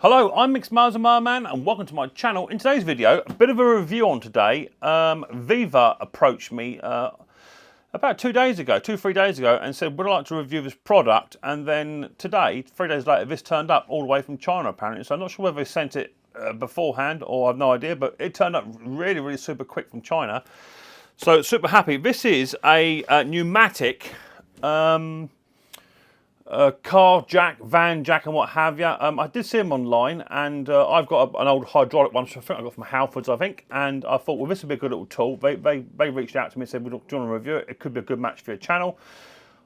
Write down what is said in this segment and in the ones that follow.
Hello, I'm Micks Mowers and welcome to my channel. In today's video, a bit of a review on today. VEVOR approached me about 3 days ago and said, would I like to review this product? And then today, 3 days later, this turned up all the way from China apparently. So I'm not sure whether they sent it beforehand or I've no idea, but it turned up really super quick from China. So super happy. This is a pneumatic car jack, van jack and what have you. I did see them online and I've got an old hydraulic one, which I think I got from Halfords, I think, and I thought, well, this would be a good little tool. They reached out to me and said, well, do you want to review it? It could be a good match for your channel.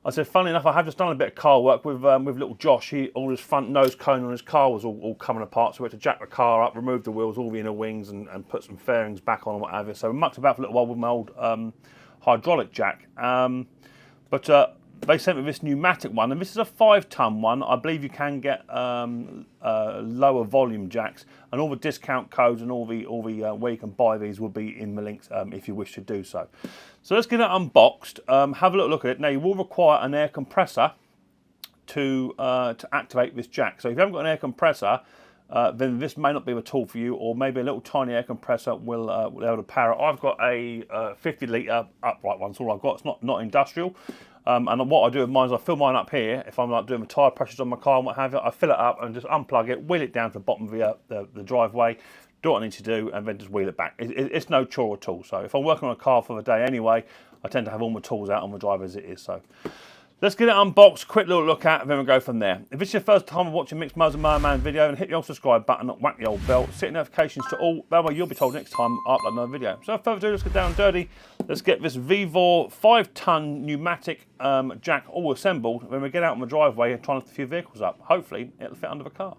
I said, funnily enough, I have just done a bit of car work with little Josh. All his front nose cone on his car was all coming apart, so we had to jack the car up, remove the wheels, all the inner wings, and put some fairings back on and what have you. So I mucked about for a little while with my old hydraulic jack. They sent me this pneumatic one, and this is a 5-ton one. I believe you can get lower volume jacks, and all the discount codes and all the where you can buy these will be in the links if you wish to do so. So let's get it unboxed. Have a little look at it. Now you will require an air compressor to activate this jack. So if you haven't got an air compressor, then this may not be the tool for you, or maybe a little tiny air compressor will be able to power it. I've got a 50 litre upright one. That's all I've got. It's not industrial. And what I do with mine is I fill mine up here. If I'm like doing the tyre pressures on my car and what have you, I fill it up and just unplug it, wheel it down to the bottom of the driveway, do what I need to do, and then just wheel it back. It's no chore at all. So if I'm working on a car for the day anyway, I tend to have all my tools out on the drive as it is. So let's get it unboxed, quick little look at, and then we'll go from there. If it's your first time watching Micks Mowers and Man video, then hit the old subscribe button and whack the old bell, set notifications to all, that way you'll be told next time I upload another video. So without further ado, let's get down and dirty. Let's get this VEVOR 5-ton pneumatic jack all assembled. When we get out on the driveway and try and lift a few vehicles up, hopefully it'll fit under the car.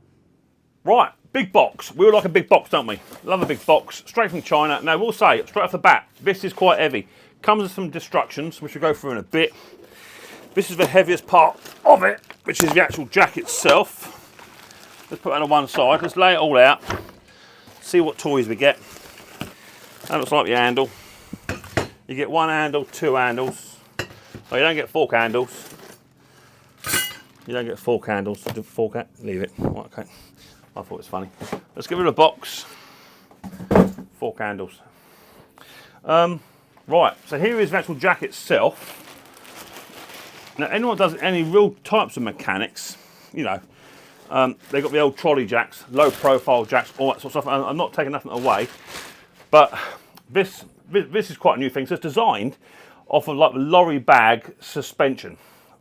Right, big box. We all like a big box, don't we? Love a big box, straight from China. Now we'll say, straight off the bat, this is quite heavy. Comes with some instructions, which we'll go through in a bit. This is the heaviest part of it, which is the actual jack itself. Let's put that on one side. Let's lay it all out. See what toys we get. That looks like the handle. You get one handle, two handles. Oh, you don't get fork handles. You don't get fork handles. Leave it. Okay. I thought it was funny. Let's get rid of the box. Fork handles. Right. So here is the actual jack itself. Now, anyone does any real types of mechanics, you know, they've got the old trolley jacks, low profile jacks, all that sort of stuff. I'm not taking nothing away, but this is quite a new thing. So it's designed off of like the lorry bag suspension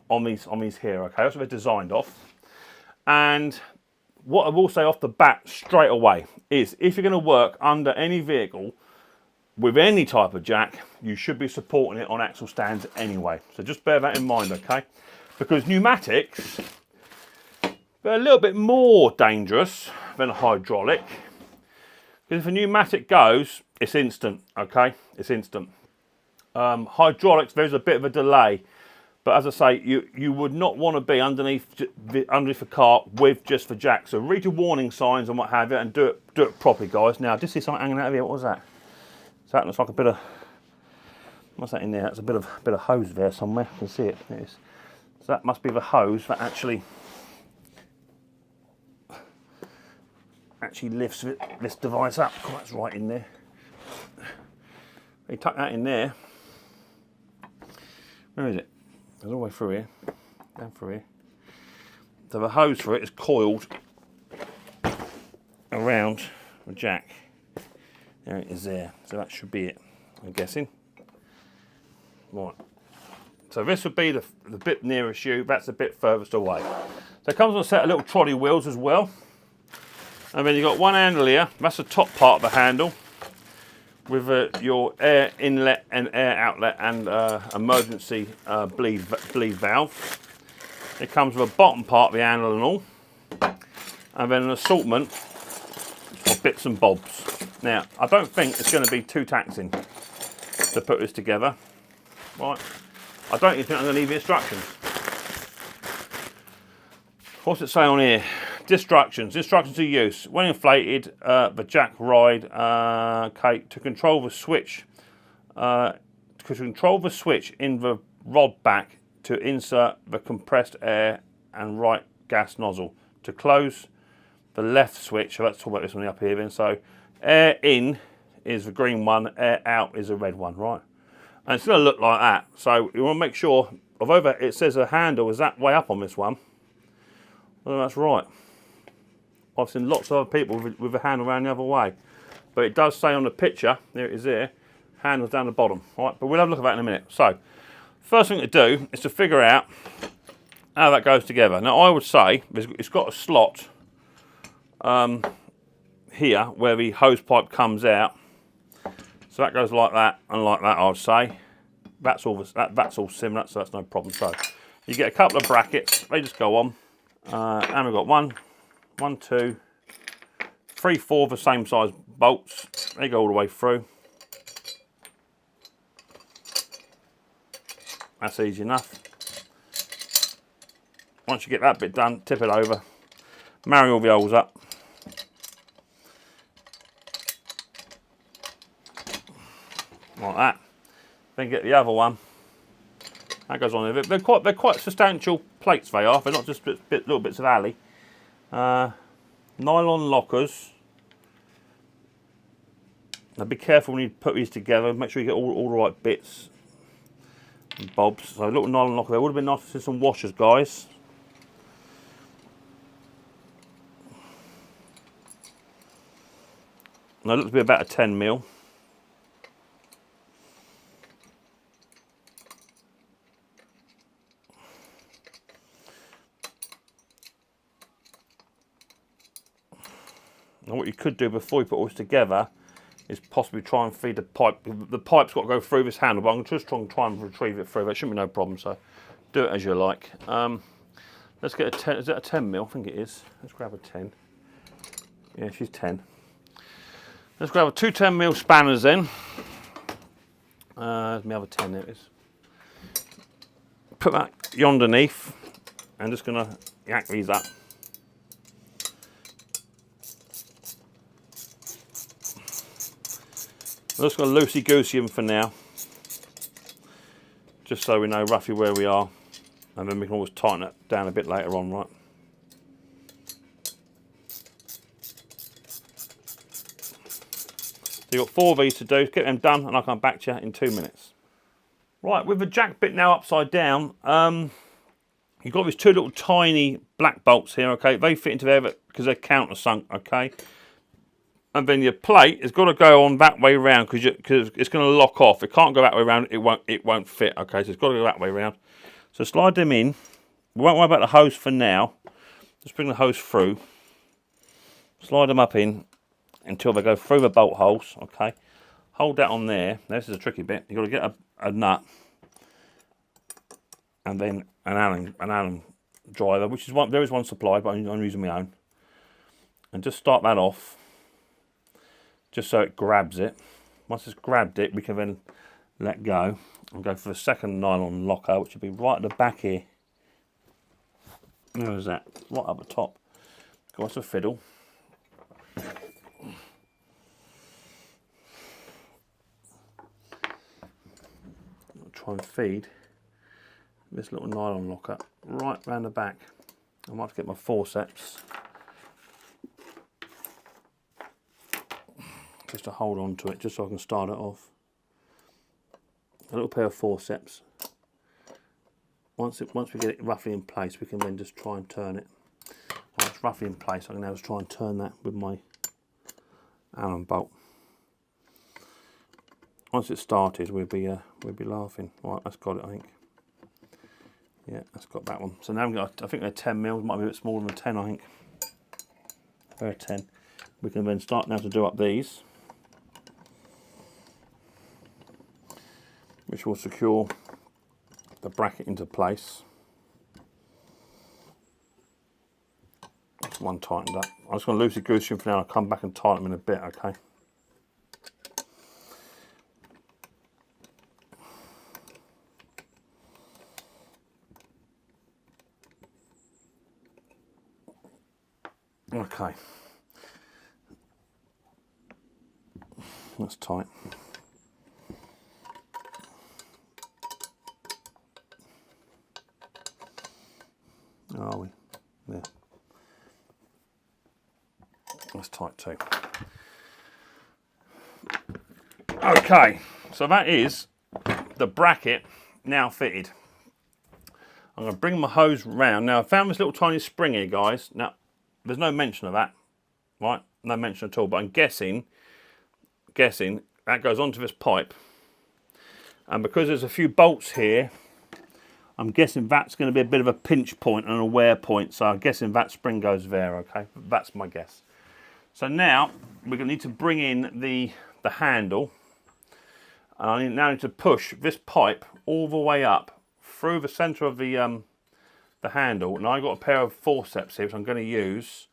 on these here. Okay, that's what they're designed off. And what I will say off the bat straight away is, if you're going to work under any vehicle with any type of jack, you should be supporting it on axle stands anyway. So just bear that in mind, okay? Because pneumatics, they're a little bit more dangerous than a hydraulic. Because if a pneumatic goes, it's instant, okay? It's instant. Hydraulics, there's a bit of a delay. But as I say, you would not want to be underneath the car with just the jack. So read your warning signs and what have you, and do it properly, guys. Now, I did see something hanging out of here. What was that? So that looks like a bit of, what's that in there? That's a bit of hose there somewhere. You can see it. It is. So that must be the hose that actually lifts this device up. Oh, that's right in there. You tuck that in there. Where is it? It's all the way through here. Down through here. So the hose for it is coiled around the jack. There it is there. So that should be it, I'm guessing. Right. So this would be the bit nearest you. That's a bit furthest away. So it comes with a set of little trolley wheels as well. And then you've got one handle here. That's the top part of the handle with your air inlet and air outlet and emergency bleed valve. It comes with a bottom part of the handle and all. And then an assortment of bits and bobs. Now, I don't think it's going to be too taxing to put this together. Right. I don't even think I'm going to leave the instructions. What's it say on here? Instructions to use. When inflated, the jack ride, okay, to control the switch in the rod back to insert the compressed air and right gas nozzle. To close the left switch. So let's talk about this one up here then. So air in is the green one, air out is the red one, right? And it's going to look like that. So you want to make sure, although it says a handle is that way up on this one, well, that's right. I've seen lots of other people with a handle around the other way. But it does say on the picture, there it is there, handles down the bottom, right? But we'll have a look at that in a minute. So, first thing to do is to figure out how that goes together. Now, I would say it's got a slot here where the hose pipe comes out. So that goes like that and like that, I would say. That's all similar, so that's no problem. So, you get a couple of brackets, they just go on. And we've got one, two, 3, 4 of the same size bolts. They go all the way through. That's easy enough. Once you get that bit done, tip it over, marry all the holes up. Like that. Then get the other one. That goes on there. They're quite substantial plates, they are. They're not just little bits of alley. Nylon lockers. Now be careful when you put these together. Make sure you get all the right bits and bobs. So a little nylon locker there. Would have been nice to see some washers, guys. Now it looks to be about a 10mm. Now what you could do before you put all this together is possibly try and feed the pipe. The pipe's got to go through this handle, but I'm just trying and retrieve it through. That shouldn't be no problem, so do it as you like. Let's get a 10, is that a 10mm? I think it is. Let's grab a 10. Yeah, she's 10. Let's grab 2 10mm spanners then. There's my other 10, there it is. Put that underneath. I'm just going to yank these up. I'm just going to loosey-goosey them for now, just so we know roughly where we are, and then we can always tighten it down a bit later on, right? So you've got 4 of these to do, get them done, and I'll come back to you in 2 minutes. Right, with the jack bit now upside down, you've got these 2 little tiny black bolts here, okay? They fit into there because they're countersunk, okay? And then your plate has got to go on that way around because it's going to lock off. It can't go that way around. It won't fit. Okay, so it's got to go that way around. So slide them in. We won't worry about the hose for now. Just bring the hose through. Slide them up in until they go through the bolt holes. Okay, hold that on there. This is a tricky bit. You've got to get a nut and then an Allen driver, which is one. There is one supplied, but I'm using my own. And just start that off. Just so it grabs it. Once it's grabbed it, we can then let go and go for the second nylon locker, which will be right at the back here. Where is that? Right up the top. Go on to fiddle. I'll try and feed this little nylon locker right round the back. I might have to get my forceps just to hold on to it, just so I can start it off. A little pair of forceps. Once we get it roughly in place, we can then just try and turn it. Well, it's roughly in place. I can now just try and turn that with my Allen bolt. Once it's started, we'll be laughing. Right, that's got it, I think. Yeah, that's got that one. So now I've got, I think they're 10mm. Might be a bit smaller than 10, I think. They're 10. We can then start now to do up these, which will secure the bracket into place. That's one tightened up. I'm just going to loosey-goosey them for now. I'll come back and tighten them in a bit, okay? Okay. That's tight. Where are we? There. That's tight too. Okay, so that is the bracket now fitted. I'm going to bring my hose round. Now I found this little tiny spring here, guys. Now there's no mention of that, right? No mention at all, but I'm guessing that goes onto this pipe. And because there's a few bolts here, I'm guessing that's going to be a bit of a pinch point and a wear point. So I'm guessing that spring goes there, okay? That's my guess. So now we're going to need to bring in the handle. And I now need to push this pipe all the way up through the centre of the handle. And I've got a pair of forceps here, which I'm going to use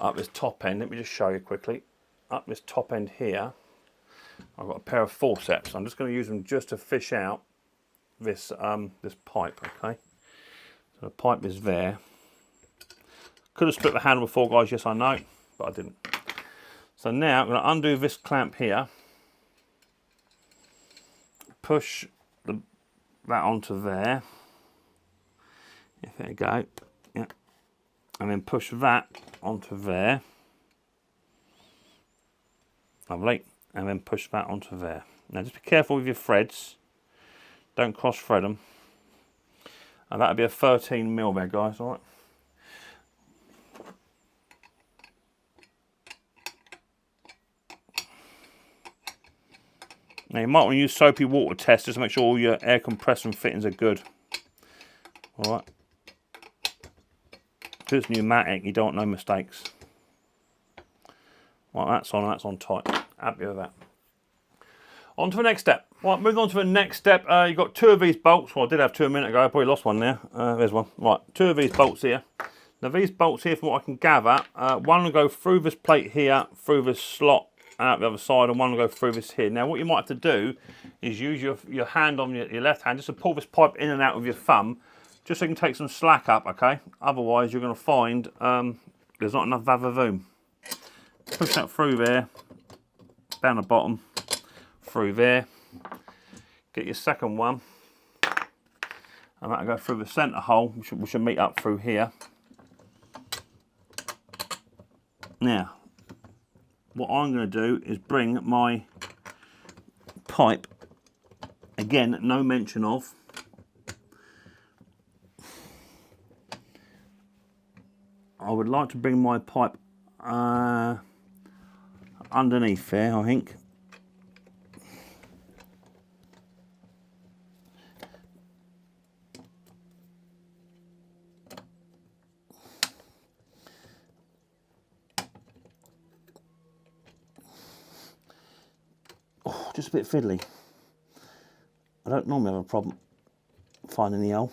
up this top end. Let me just show you quickly. Up this top end here, I've got a pair of forceps. I'm just going to use them just to fish out this this pipe, okay? So the pipe is there. Could have split the handle before, guys, yes I know, but I didn't. So now I'm going to undo this clamp here, push that onto there. Yeah, there you go. Yeah. And then push that onto there. Lovely. And then push that onto there. Now just be careful with your threads. Don't cross thread them. And that'll be a 13mm there, guys, alright? Now you might want to use soapy water test just to make sure all your air compressor and fittings are good. Alright. Because it's pneumatic, you don't want no mistakes. Right, that's on tight. Happy with that. On to the next step. Right, moving on to the next step. You've got two of these bolts. Well, I did have two a minute ago. I probably lost one there. There's one. Right, two of these bolts here. Now these bolts here, from what I can gather, one will go through this plate here, through this slot, and out the other side, and one will go through this here. Now what you might have to do is use your hand on your left hand just to pull this pipe in and out with your thumb, just so you can take some slack up, okay? Otherwise you're going to find there's not enough VEVOR. Push that through there, down the bottom, through there. Get your second one, and that'll go through the centre hole, which should meet up through here. Now, what I'm going to do is bring my pipe, again, no mention of, I would like to bring my pipe underneath there, I think. Oh, just a bit fiddly. I don't normally have a problem finding the hole.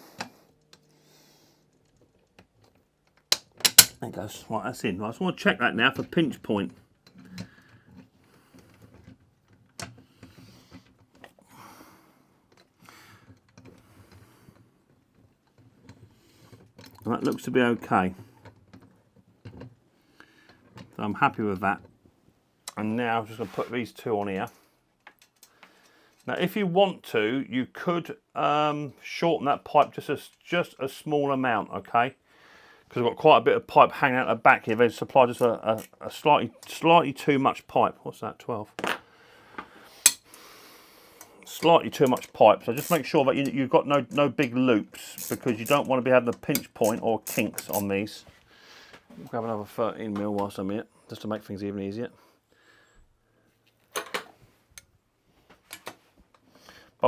There it goes. Right, that's in. Right, I just want to check that now for pinch point. And that looks to be okay. So I'm happy with that. And now I'm just going to put these two on here. Now if you want to, you could shorten that pipe just a small amount, okay? Because I've got quite a bit of pipe hanging out the back here. They've supplied just a slightly too much pipe. What's that, 12? Slightly too much pipe. So just make sure that you've got no big loops, because you don't want to be having a pinch point or kinks on these. We'll grab another 13mm whilst I'm here, just to make things even easier. But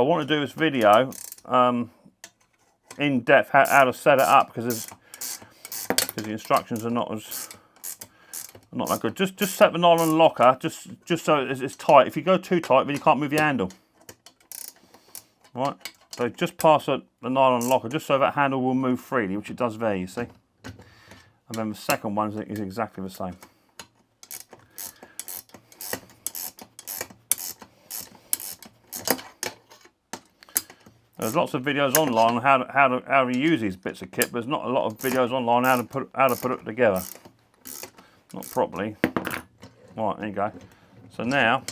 I want to do this video in depth how to set it up, because the instructions are not that good. Just set the nylon locker just so it's tight. If you go too tight, then you can't move your handle. Right, so just pass the nylon locker just so that handle will move freely, which it does there, you see. And then the second one is exactly the same. There's lots of videos online on how to use these bits of kit, but there's not a lot of videos online how to put it together. Not properly. Right, there you go. So now,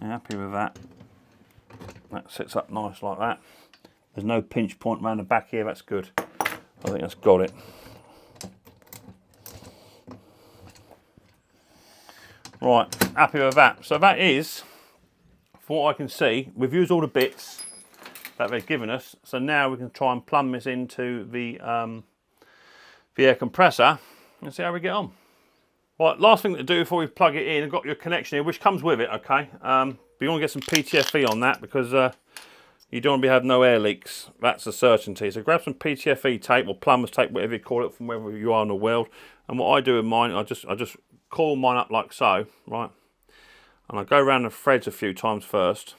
happy with that. That sits up nice like that. There's no pinch point around the back here, that's good. I think that's got it. Right, happy with that. So that is, from what I can see, we've used all the bits that they've given us. So now we can try and plumb this into the air compressor and see how we get on. Right, last thing to do before we plug it in, I've got your connection here, which comes with it, okay? But you want to get some PTFE on that because you don't want to have no air leaks. That's a certainty. So grab some PTFE tape or plumber's tape, whatever you call it, from wherever you are in the world. And what I do with mine, I just coil mine up like so, right? And I go around the threads a few times first.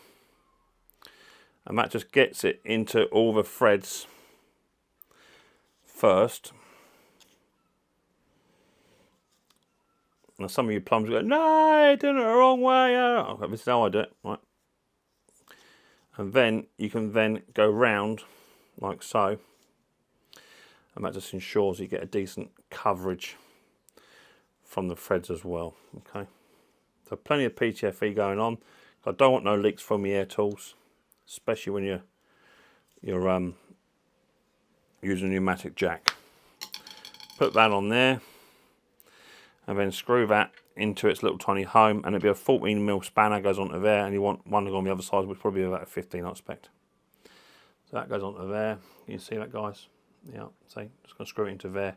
And that just gets it into all the threads first. Now some of you plumbers go, no, you're doing it the wrong way. Okay, this is how I do it, right? And then you can then go round like so. And that just ensures you get a decent coverage from the threads as well, okay? So plenty of PTFE going on. I don't want no leaks from the air tools, especially when you're using a pneumatic jack. Put that on there. And then screw that into its little tiny home, and it'll be a 14mm spanner goes onto there, and you want one to go on the other side, which probably be about a 15, I expect. So that goes onto there. You can see that, guys? Yeah, see, just going to screw it into there.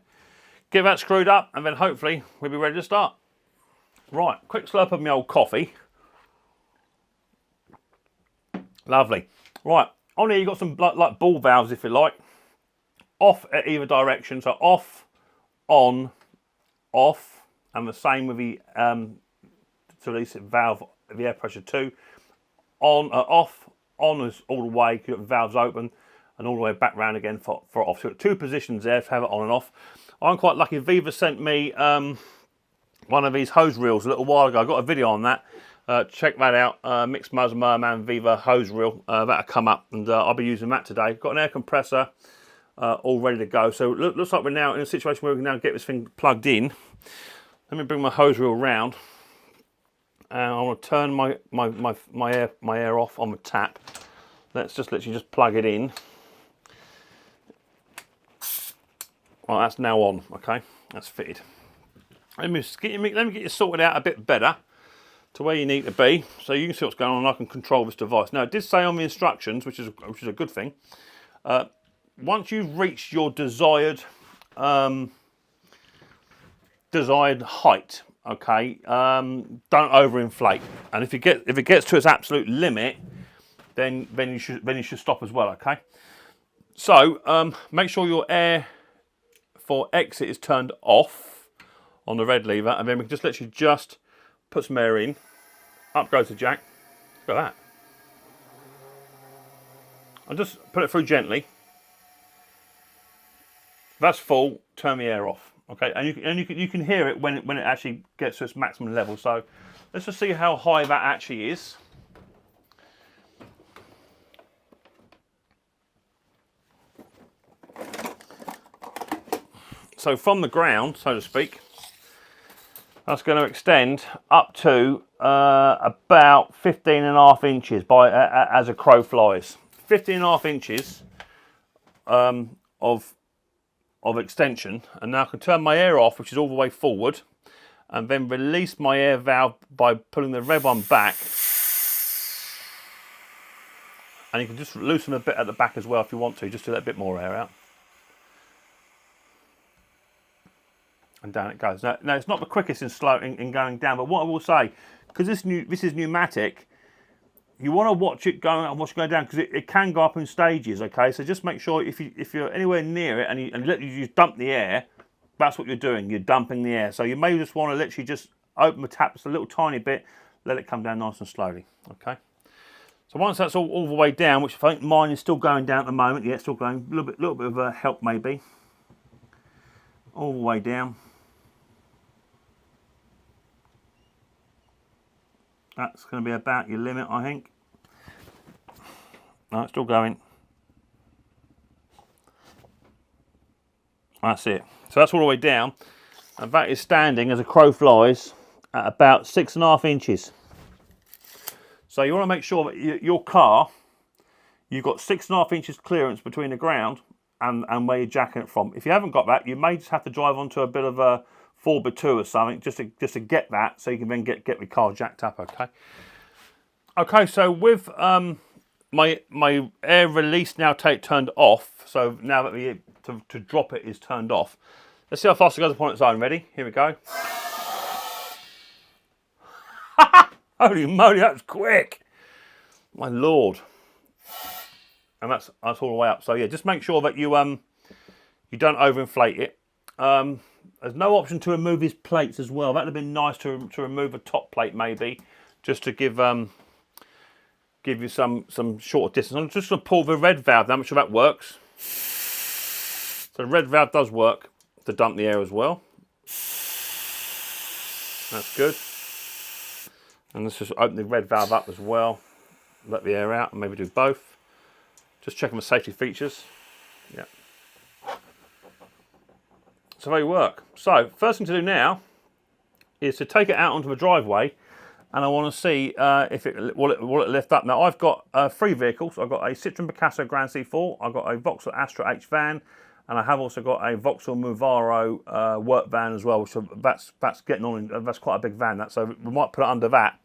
Get that screwed up, and then hopefully we'll be ready to start. Right, quick slurp of my old coffee. Lovely. Right, on here you've got some like ball valves, if you like. Off at either direction, so off, on, off. And the same with the to release it valve, the air pressure too. On, off, on is all the way, keep the valves open, and all the way back round again for off. So you've got two positions there to have it on and off. I'm quite lucky. VEVOR sent me one of these hose reels a little while ago. I got a video on that. Check that out. Micks Mowers VEVOR hose reel. That'll come up, and I'll be using that today. Got an air compressor all ready to go. So it looks like we're now in a situation where we can now get this thing plugged in. Let me bring my hose reel round, and I want to turn my air off on the tap. Let's just literally just plug it in. Well, that's now on. Okay, that's fitted. Let me get you sorted out a bit better to where you need to be, so you can see what's going on. And I can control this device. Now, it did say on the instructions, which is a good thing. Once you've reached your desired height, okay, don't overinflate, and if it gets to its absolute limit, then you should stop as well, okay? So make sure your air for exit is turned off on the red lever, and then we can just literally just put some air in. Up goes the jack. Look at that. I'll just put it through gently. That's full. Turn the air off. Okay, and you can hear it when it actually gets to its maximum level. So let's just see how high that actually is. So from the ground, so to speak, that's going to extend up to about 15.5 inches as a crow flies. 15.5 inches of extension, and now I can turn my air off, which is all the way forward, and then release my air valve by pulling the red one back, and you can just loosen a bit at the back as well if you want to, just to let a bit more air out, and down it goes. Now it's not the quickest in going down, but what I will say, because this is pneumatic, you want to watch it going up and watch it going down, because it can go up in stages, okay? So just make sure if you're anywhere near it and you dump the air, that's what you're doing. You're dumping the air. So you may just want to literally just open the tap just a little tiny bit, let it come down nice and slowly, okay? So once that's all the way down, which I think mine is still going down at the moment, yeah, it's still going, a little bit of help maybe. All the way down. That's going to be about your limit, I think. No, it's still going. That's it. So that's all the way down. And that is standing, as a crow flies, at about 6.5 inches. So you want to make sure that your car, you've got 6.5 inches clearance between the ground and where you're jacking it from. If you haven't got that, you may just have to drive onto a bit of a 4x2 or something just to get that, so you can then get the car jacked up. Okay, so with my air release now turned off, so now that to drop it is turned off, let's see how fast it goes upon its own. Ready? Here we go. Holy moly, that was quick! My lord. And that's all the way up. So yeah, just make sure that you don't overinflate it. There's no option to remove his plates as well. That'd have been nice to remove a top plate maybe, just to give you some shorter distance. I'm just going to pull the red valve. I'm not sure that works. So the red valve does work to dump the air as well. That's good. And let's just open the red valve up as well. Let the air out, and maybe do both. Just checking the safety features. Yeah. So they work. So first thing to do now is to take it out onto the driveway, and I want to see if will it lift up. Now I've got 3 vehicles. I've got a Citroen Picasso Grand C4. I've got a Vauxhall Astra H van, and I have also got a Vauxhall Movaro work van as well. So that's getting on. That's quite a big van. So we might put it under that.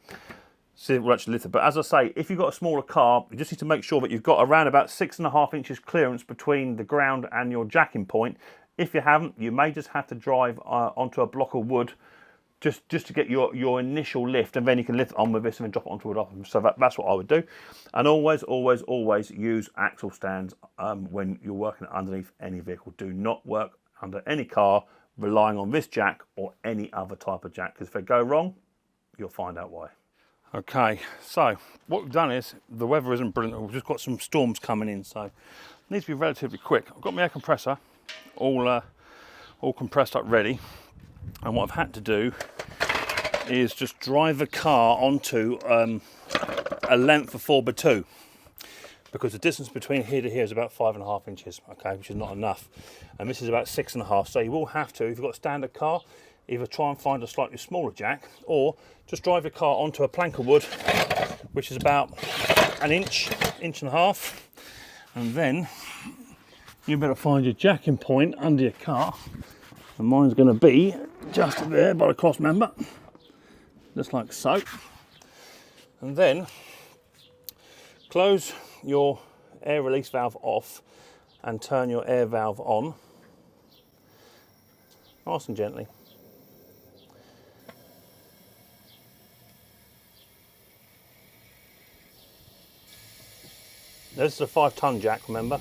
See if it will actually lift it. But as I say, if you've got a smaller car, you just need to make sure that you've got around about 6.5 inches clearance between the ground and your jacking point. If you haven't, you may just have to drive onto a block of wood just to get your initial lift, and then you can lift it on with this and then drop it onto wood. So that's what I would do. And always use axle stands when you're working underneath any vehicle. Do not work under any car relying on this jack or any other type of jack, because if they go wrong, you'll find out why. Okay, so what we've done is, the weather isn't brilliant. We've just got some storms coming in, so it needs to be relatively quick. I've got my air compressor all compressed up ready, and what I've had to do is just drive the car onto a length of 4x2, because the distance between here to here is about 5.5 inches, okay, which is not enough, and this is about 6.5. So you will have to, if you've got a standard car, either try and find a slightly smaller jack, or just drive your car onto a plank of wood, which is about an inch and a half, and then you better find your jacking point under your car, and mine's going to be just there by the cross member, just like so. And then close your air release valve off and turn your air valve on, nice and gently. This is a 5-ton jack, remember?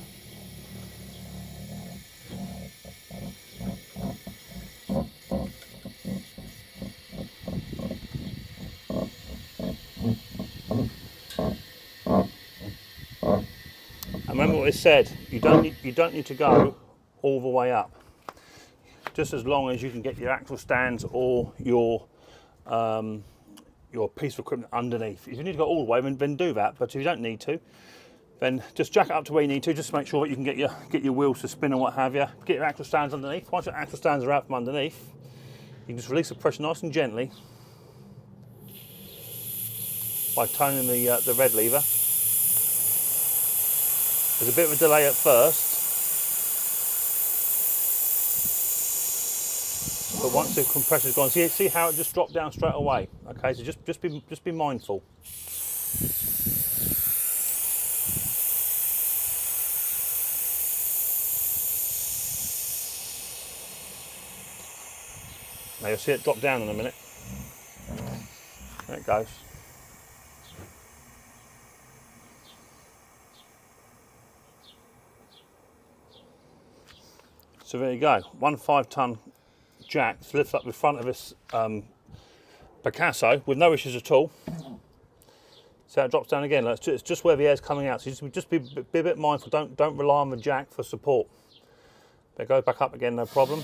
And remember what it said, you don't need to go all the way up. Just as long as you can get your axle stands or your piece of equipment underneath. If you need to go all the way, then do that. But if you don't need to, then just jack it up to where you need to. Just to make sure that you can get your wheels to spin and what have you. Get your axle stands underneath. Once your axle stands are out from underneath, you can just release the pressure nice and gently by turning the red lever. There's a bit of a delay at first, but once the compressor's gone, see how it just dropped down straight away. Okay, so just be mindful. Now you'll see it drop down in a minute. There it goes. So there you go, 1 5-ton jack lifts up the front of this Picasso with no issues at all. See how it drops down again? It's just where the air's coming out. So just be a bit mindful. Don't rely on the jack for support. But it goes back up again, no problem.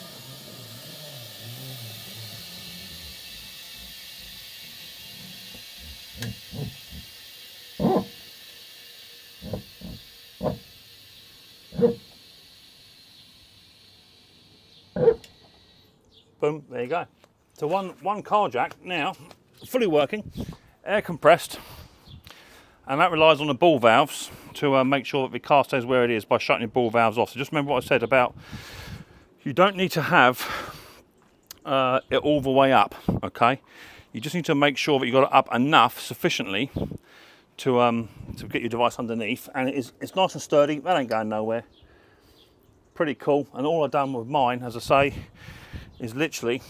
Boom, there you go. So one car jack now, fully working, air compressed, and that relies on the ball valves to make sure that the car stays where it is by shutting your ball valves off. So just remember what I said about you don't need to have it all the way up, okay? You just need to make sure that you've got it up enough, sufficiently, to get your device underneath, and it's nice and sturdy. That ain't going nowhere. Pretty cool. And all I've done with mine, as I say, is literally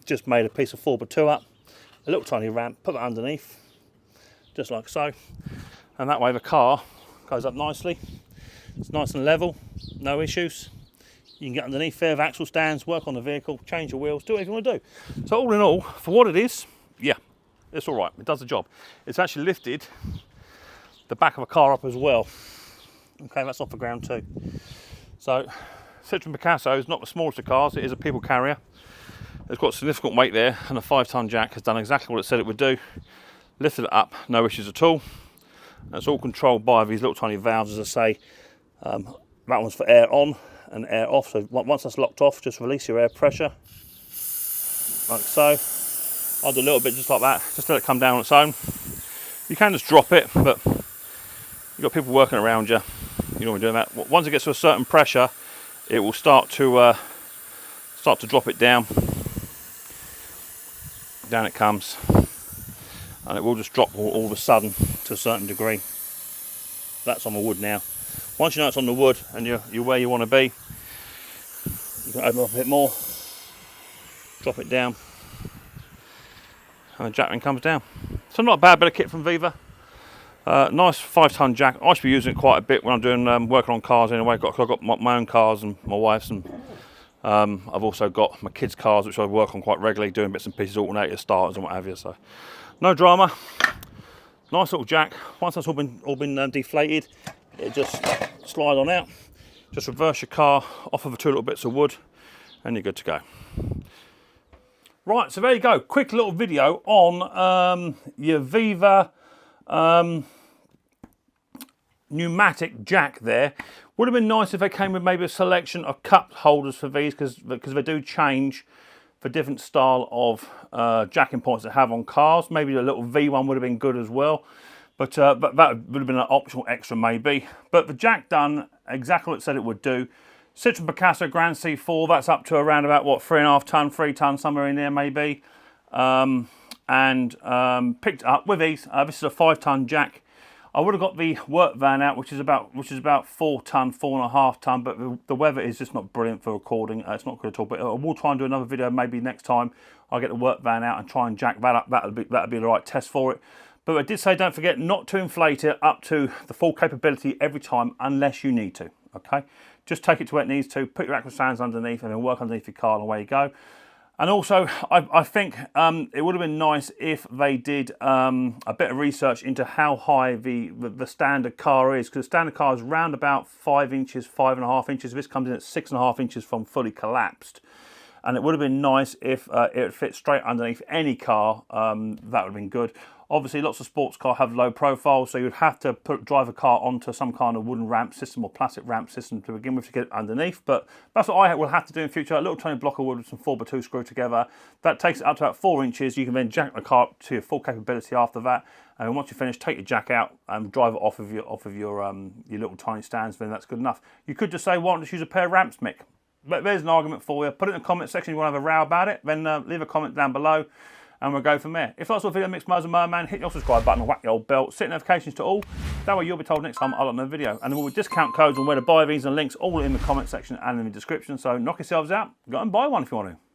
just made a piece of 4x2 up, a little tiny ramp, put that underneath, just like so, and that way the car goes up nicely. It's nice and level, no issues. You can get underneath there with axle stands, work on the vehicle, change your wheels, do whatever you want to do. So all in all, for what it is, yeah, it's all right. It does the job. It's actually lifted the back of a car up as well. Okay, that's off the ground too. So Citroen Picasso is not the smallest of cars. It is a people carrier. It's got significant weight there, and a 5-ton jack has done exactly what it said it would do. Lifted it up, no issues at all. And it's all controlled by these little tiny valves, as I say. That one's for air on and air off, so once that's locked off, just release your air pressure like so. I'll do a little bit just like that, just let it come down on its own. You can just drop it, but you've got people working around you, you don't want to do that. Once it gets to a certain pressure, it will start to drop it down. Down it comes, and it will just drop all of a sudden to a certain degree. That's on the wood now. Once you know it's on the wood and you're where you want to be, you can open up a bit more, drop it down, and the jack then comes down. So not a bad bit of kit from VEVOR. Nice 5-ton jack. I should be using it quite a bit when I'm doing working on cars anyway. I've got my own cars and my wife's, and I've also got my kids' cars, which I work on quite regularly, doing bits and pieces, alternators, starters and what have you. So no drama. Nice little jack. Once that's all been deflated, it just slides on out. Just reverse your car off of the 2 little bits of wood, and you're good to go. Right, so there you go. Quick little video on your VEVOR pneumatic jack there. Would have been nice if they came with maybe a selection of cup holders for these, because they do change for different style of jacking points they have on cars. Maybe a little V one would have been good as well. But that would have been an optional extra maybe. But the jack done exactly what it said it would do. Citroen Picasso Grand C4, that's up to around about, what, 3.5 ton, 3 ton, somewhere in there maybe. Picked it up with ease. This is a 5-ton jack. I would have got the work van out, which is about 4 ton, 4.5 ton, but the weather is just not brilliant for recording. It's not good at all, but I will try and do another video maybe next time. I'll get the work van out and try and jack that up. That'll be the right test for it. But I did say don't forget not to inflate it up to the full capability every time unless you need to, okay? Just take it to where it needs to, put your axle stands underneath and then work underneath your car and away you go. And also, I think it would have been nice if they did a bit of research into how high the standard car is, because the standard car is around about 5 inches, 5.5 inches. This comes in at 6.5 inches from fully collapsed. And it would have been nice if it fit straight underneath any car. That would have been good. Obviously, lots of sports cars have low profiles, so you'd have to drive a car onto some kind of wooden ramp system or plastic ramp system to begin with to get it underneath. But that's what I will have to do in future. A little tiny block of wood with some 4x2 screwed together. That takes it up to about 4 inches. You can then jack the car up to your full capability after that. And once you're finished, take your jack out and drive it off of your little tiny stands. Then that's good enough. You could just say, why don't you just use a pair of ramps, Mick? But there's an argument for you. Put it in the comment section if you want to have a row about it. Then leave a comment down below, and we'll go from there. If that's what video, Micks Mowers and Merman, hit your subscribe button and whack the old bell. Set notifications to all. That way you'll be told next time I upload another video. And then with discount codes and where to buy these and links all in the comment section and in the description. So knock yourselves out. Go and buy one if you want to.